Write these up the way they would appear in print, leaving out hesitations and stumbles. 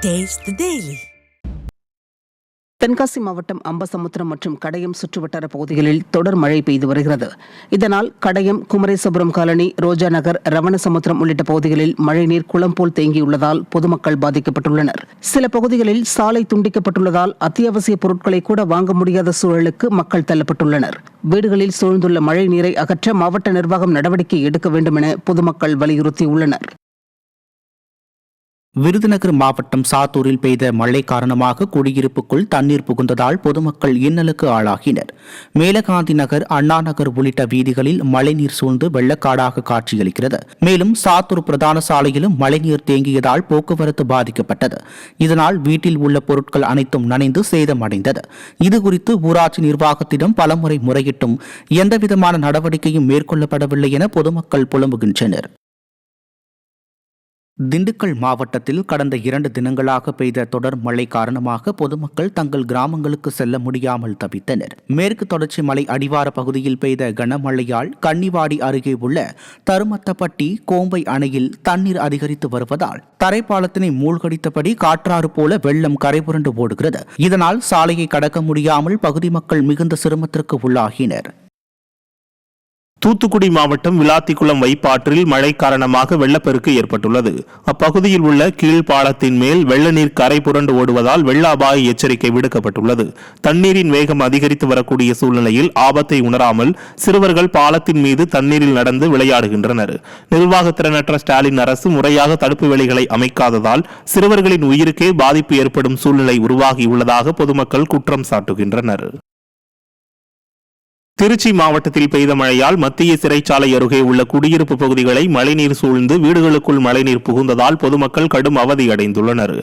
Taste the Daily. Tenkasi மாவட்டம் அம்பசமுத்திரம் மற்றும் கடையம் சுற்றுவட்டார பகுதிகளில் தொடர் மழை பெய்து வருகிறது. இதனால் கடையம், குமரேசபுரம் காலனி, ரோஜா நகர், ரவணசமுத்திரம் உள்ளிட்ட பகுதிகளில் மழைநீர் குளம் போல் தேங்கியுள்ளதால் பொதுமக்கள் பாதிக்கப்பட்டுள்ளனர். சில பகுதிகளில் சாலை துண்டிக்கப்பட்டுள்ளதால் அத்தியாவசிய பொருட்களை கூட வாங்க முடியாத சூழலுக்கு மக்கள் தள்ளப்பட்டுள்ளனர். வீடுகளில் சூழ்ந்துள்ள மழை நீரை அகற்ற மாவட்ட நிர்வாகம் நடவடிக்கை எடுக்க வேண்டும் என பொதுமக்கள் வலியுறுத்தியுள்ளனர். விருதுநகர் மாவட்டம் சாத்தூரில் பெய்த மழை காரணமாக குடியிருப்புக்குள் தண்ணீர் புகுந்ததால் பொதுமக்கள் இன்னலுக்கு ஆளாகினர். மேலகாந்தி நகர், அண்ணா நகர் உள்ளிட்ட வீதிகளில் மழைநீர் சூழ்ந்து வெள்ளக்காடாக காட்சியளிக்கிறது. மேலும் சாத்தூர் பிரதான சாலையிலும் மழைநீர் தேங்கியதால் போக்குவரத்து பாதிக்கப்பட்டது. இதனால் வீட்டில் உள்ள பொருட்கள் அனைத்தும் நனைந்து சேதமடைந்தது. இதுகுறித்து ஊராட்சி நிர்வாகத்திடம் பலமுறை முறையிட்டும் எந்தவிதமான நடவடிக்கையும் மேற்கொள்ளப்படவில்லை என பொதுமக்கள் புலம்புகின்றனர். திண்டுக்கல் மாவட்டத்தில் கடந்த 2 தினங்களாக பெய்த தொடர் மழை காரணமாக பொதுமக்கள் தங்கள் கிராமங்களுக்கு செல்ல முடியாமல் தவித்தனர். மேற்கு தொடர்ச்சி மலை அடிவார பகுதியில் பெய்த கனமழையால் கன்னிவாடி அருகே உள்ள தருமத்தப்பட்டி கோம்பை அணையில் தண்ணீர் அதிகரித்து வருவதால் தரைப்பாலத்தினை மூழ்கடித்தபடி காற்றாறு போல வெள்ளம் கரைபுரண்டு ஓடுகிறது. இதனால் சாலையை கடக்க முடியாமல் பகுதி மக்கள் மிகுந்த சிரமத்திற்கு உள்ளாகினர். தூத்துக்குடி மாவட்டம் விளாத்திக்குளம் வைப்பாற்றில் மழை காரணமாக வெள்ளப்பெருக்கு ஏற்பட்டுள்ளது. அப்பகுதியில் உள்ள கீழ்பாலத்தின் மேல் வெள்ள நீர் கரை புரண்டு ஓடுவதால் வெள்ள அபாய எச்சரிக்கை விடுக்கப்பட்டுள்ளது. தண்ணீரின் வேகம் அதிகரித்து வரக்கூடிய சூழ்நிலையில் ஆபத்தை உணராமல் சிறுவர்கள் பாலத்தின் மீது தண்ணீரில் நடந்து விளையாடுகின்றனர். நிர்வாகத்திறனற்ற ஸ்டாலின் அரசு முறையாக தடுப்பு வேலைகளை அமைக்காததால் சிறுவர்களின் உயிருக்கே பாதிப்பு ஏற்படும் சூழ்நிலை உருவாகியுள்ளதாக பொதுமக்கள் குற்றம் சாட்டுகின்றனர். திருச்சி மாவட்டத்தில் பெய்த மழையால் மத்திய சிறைச்சாலை அருகே உள்ள குடியிருப்பு பகுதிகளை மழைநீர் சூழ்ந்து வீடுகளுக்குள் மழைநீர் புகுந்ததால் பொதுமக்கள் கடும் அவதியடைந்துள்ளனர்.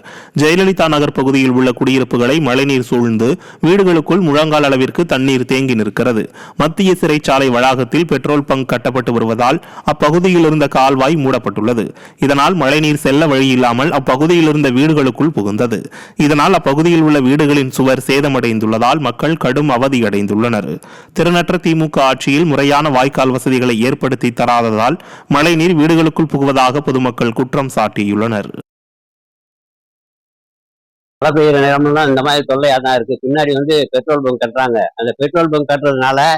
ஜெயலலிதா நகர் பகுதியில் உள்ள குடியிருப்புகளை மழைநீர் சூழ்ந்து வீடுகளுக்குள் முழங்கால் அளவிற்கு தண்ணீர் தேங்கி நிற்கிறது. மத்திய சிறைச்சாலை வளாகத்தில் பெட்ரோல் பங்க் கட்டப்பட்டு வருவதால் அப்பகுதியில் இருந்த கால்வாய் மூடப்பட்டுள்ளது. இதனால் மழைநீர் செல்ல வழியில்லாமல் அப்பகுதியில் இருந்த வீடுகளுக்குள் புகுந்தது. இதனால் அப்பகுதியில் உள்ள வீடுகளின் சுவர் சேதமடைந்துள்ளதால் மக்கள் கடும் அவதியடைந்துள்ளனர். திமுக ஆட்சியில் முறையான வாய்க்கால் வசதிகளை ஏற்படுத்தி தராததால் மழைநீர் வீடுகளுக்குள் புகுவதாக பொதுமக்கள் குற்றம் சாட்டியுள்ளனர். மழை பெய்யுற நேரம்லாம் இந்த மாதிரி தொல்லையா தான் இருக்கு. பின்னாடி பெட்ரோல் பங்க் கட்டுறாங்க. அந்த பெட்ரோல் பங்க் கட்டுறதுனால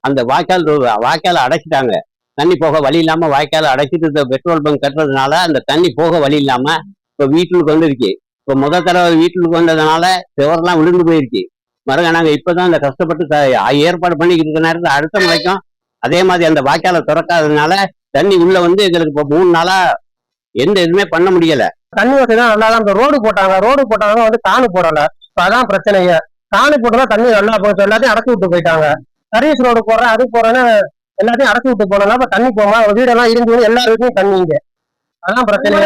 அந்த வாய்க்கால அடைச்சிட்டாங்க. தண்ணி போக வழி இல்லாம வாய்க்கால அடைச்சிட்டு இந்த பெட்ரோல் பங்க் கட்டுறதுனால அந்த தண்ணி போக வழி இல்லாம இப்ப வீட்டுக்கு வந்துருச்சு. இப்ப முத தடவை வீட்டுக்கு வந்ததுனால சுவரெல்லாம் விழுந்து போயிருச்சு. மறுங்க நாங்கள் இப்போதான் அந்த கஷ்டப்பட்டு ஏற்பாடு பண்ணிக்கிட்டு இருக்க நேரத்தில் அடுத்த மழைக்கும் அதே மாதிரி அந்த வாய்க்காலை திறக்காததுனால தண்ணி உள்ள எங்களுக்கு இப்போ 3 நாளா எந்த எதுவுமே பண்ண முடியல. தண்ணி வசதி தான் நல்லா தான். ரோடு போட்டாங்க காணு போடல. இப்போ அதான் பிரச்சனையே. காணு போட்டதான் தண்ணி நல்லா போச்சு. எல்லாத்தையும் அடைச்சி விட்டு போயிட்டாங்க. சர்வீஸ் ரோடு போடுறேன் அது போறேன்னு எல்லாத்தையும் அடைச்சி விட்டு போனோம்னா இப்போ தண்ணி போமா வீடெல்லாம் இருந்து எல்லா வீட்லையும் தண்ணிங்க. அதான் பிரச்சனை.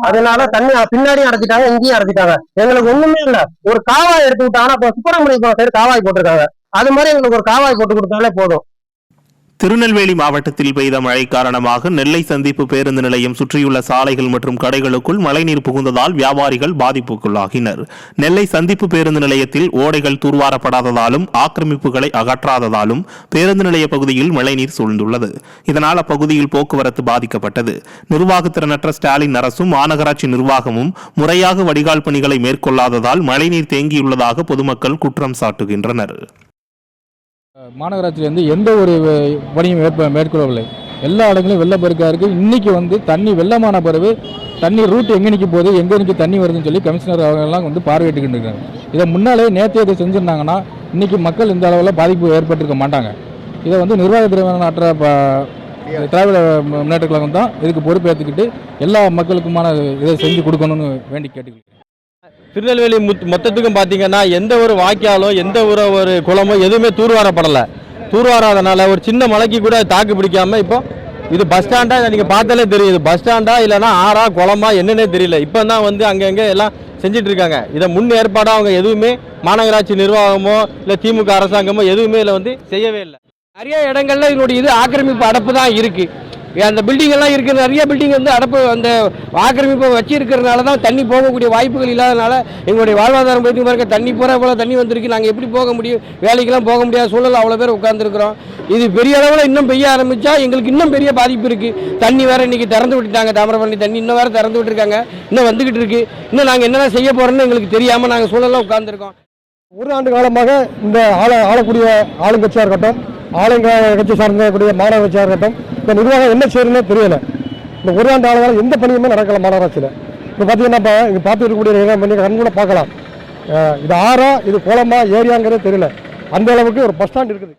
அதனால தண்ணி பின்னாடியும் அடைச்சிட்டாங்க, இங்கேயும் அடைச்சிட்டாங்க. எங்களுக்கு ஒண்ணுமே இல்ல. ஒரு காவாய் எடுத்து விட்டாங்கன்னா இப்போ சுப்பிரமணியம் சைடு காவாய் போட்டிருக்காங்க. அது மாதிரி எங்களுக்கு ஒரு காவாய் போட்டு கொடுத்தாலே போதும். திருநெல்வேலி மாவட்டத்தில் பெய்த மழை காரணமாக நெல்லை சந்திப்பு பேருந்து நிலையம் சுற்றியுள்ள சாலைகள் மற்றும் கடைகளுக்குள் மழைநீர் புகுந்ததால் வியாபாரிகள் பாதிப்புக்குள்ளாகினர். நெல்லை சந்திப்பு பேருந்து நிலையத்தில் ஓடைகள் தூர்வாரப்படாததாலும் ஆக்கிரமிப்புகளை அகற்றாததாலும் பேருந்து நிலைய பகுதியில் மழைநீர் சூழ்ந்துள்ளது. இதனால் அப்பகுதியில் போக்குவரத்து பாதிக்கப்பட்டது. நிர்வாகத்திறனற்ற ஸ்டாலின் அரசும் மாநகராட்சி நிர்வாகமும் முறையாக வடிகால் பணிகளை மேற்கொள்ளாததால் மழைநீர் தேங்கியுள்ளதாக பொதுமக்கள் குற்றம் சாட்டுகின்றனர். மாநகராட்சியிலேருந்து எந்த ஒரு பணியும் மேற்கொள்ளவில்லை. எல்லா இடங்களும் வெள்ளப்பெருக்காக இருக்குது. இன்றைக்கி தண்ணி வெள்ளமான பிறகு தண்ணி ரூட் எங்கே நிற்க போகுது, எங்கே நிற்க தண்ணி வருதுன்னு சொல்லி கமிஷனர் அவங்கெல்லாம் பார்வையிட்டுக்கிட்டு இருக்காங்க. இதை முன்னாலே நேற்று இதை செஞ்சுருந்தாங்கன்னா இன்றைக்கி மக்கள் இந்த அளவில் பாதிப்பு ஏற்பட்டிருக்க மாட்டாங்க. இதை நிர்வாகத்திறனற்ற திராவிட முன்னேற்ற கழகம் தான் இதுக்கு பொறுப்பேற்றுக்கிட்டு எல்லா மக்களுக்குமான இதை செஞ்சு கொடுக்கணும்னு வேண்டி கேட்டுக்கிறேன். திருநெல்வேலி மொத்தத்துக்கும் பார்த்தீங்கன்னா எந்த ஒரு வாய்க்காலோ எந்த ஒரு குளமோ எதுவுமே தூர்வாரப்படலை. தூர்வாராதனால ஒரு சின்ன மலைக்கு கூட தாக்கு பிடிக்காம இப்போ இது பஸ் ஸ்டாண்டா நீங்கள் பார்த்தாலே தெரியுது. பஸ் ஸ்டாண்டா இல்லைன்னா ஆறா குளமா என்னன்னே தெரியல. இப்போ தான் அங்கங்கே எல்லாம் செஞ்சுட்டு இருக்காங்க. இதை முன் ஏற்பாடாக அவங்க எதுவுமே மாநகராட்சி நிர்வாகமோ இல்லை திமுக அரசாங்கமோ எதுவுமே இதில் செய்யவே இல்லை. நிறைய இடங்கள்ல இதனுடைய ஆக்கிரமிப்பு அடப்பு தான் இருக்கு. அந்த பில்டிங் எல்லாம் இருக்கிற நிறைய பில்டிங் வந்து அடப்பு அந்த ஆக்கிரமிப்பை வச்சு இருக்கிறதுனால தான் தண்ணி போகக்கூடிய வாய்ப்புகள் இல்லாதனால எங்களுடைய வாழ்வாதாரம் போயிட்டு பாருங்க. தண்ணி போகிற போல தண்ணி வந்திருக்கு. நாங்கள் எப்படி போக முடியும்? வேலைக்கெல்லாம் போக முடியாத சூழல் அவ்வளோ பேர் உட்காந்துருக்குறோம். இது பெரிய அளவில் இன்னும் பெய்ய ஆரம்பித்தா எங்களுக்கு இன்னும் பெரிய பாதிப்பு இருக்குது. தண்ணி வேறு இன்றைக்கி திறந்து விட்டுட்டாங்க. தாமிரபரணி தண்ணி இன்னும் வேறு திறந்து விட்டுருக்காங்க. இன்னும் வந்துக்கிட்டு இருக்குது. இன்னும் நாங்கள் என்னென்ன செய்ய போகிறோன்னு எங்களுக்கு தெரியாமல் நாங்கள் சூழலாக உட்காந்துருக்கோம். ஒரு ஆண்டு காலமாக இந்த ஆளக்கூடிய ஆளுங்கட்சியாக இருக்கட்டும், கட்சி சார்ந்தக்கூடிய மாநகர கட்சியாக இருக்கட்டும், இந்த நிர்வாகம் என்ன செய்யணும்னே தெரியல. இந்த ஒரு ஆண்டு ஆளுநர் எந்த பணியுமே நடக்கல மாநகராட்சியில். இப்போ பார்த்தீங்கன்னா இங்கே பார்த்து இருக்கக்கூடிய பண்ணி கண்கூட பார்க்கலாம். இது ஆறா இது குளமா ஏரியாங்கிறதே தெரியல. அந்த அளவுக்கு ஒரு பஸ் ஸ்டாண்ட் இருக்குது.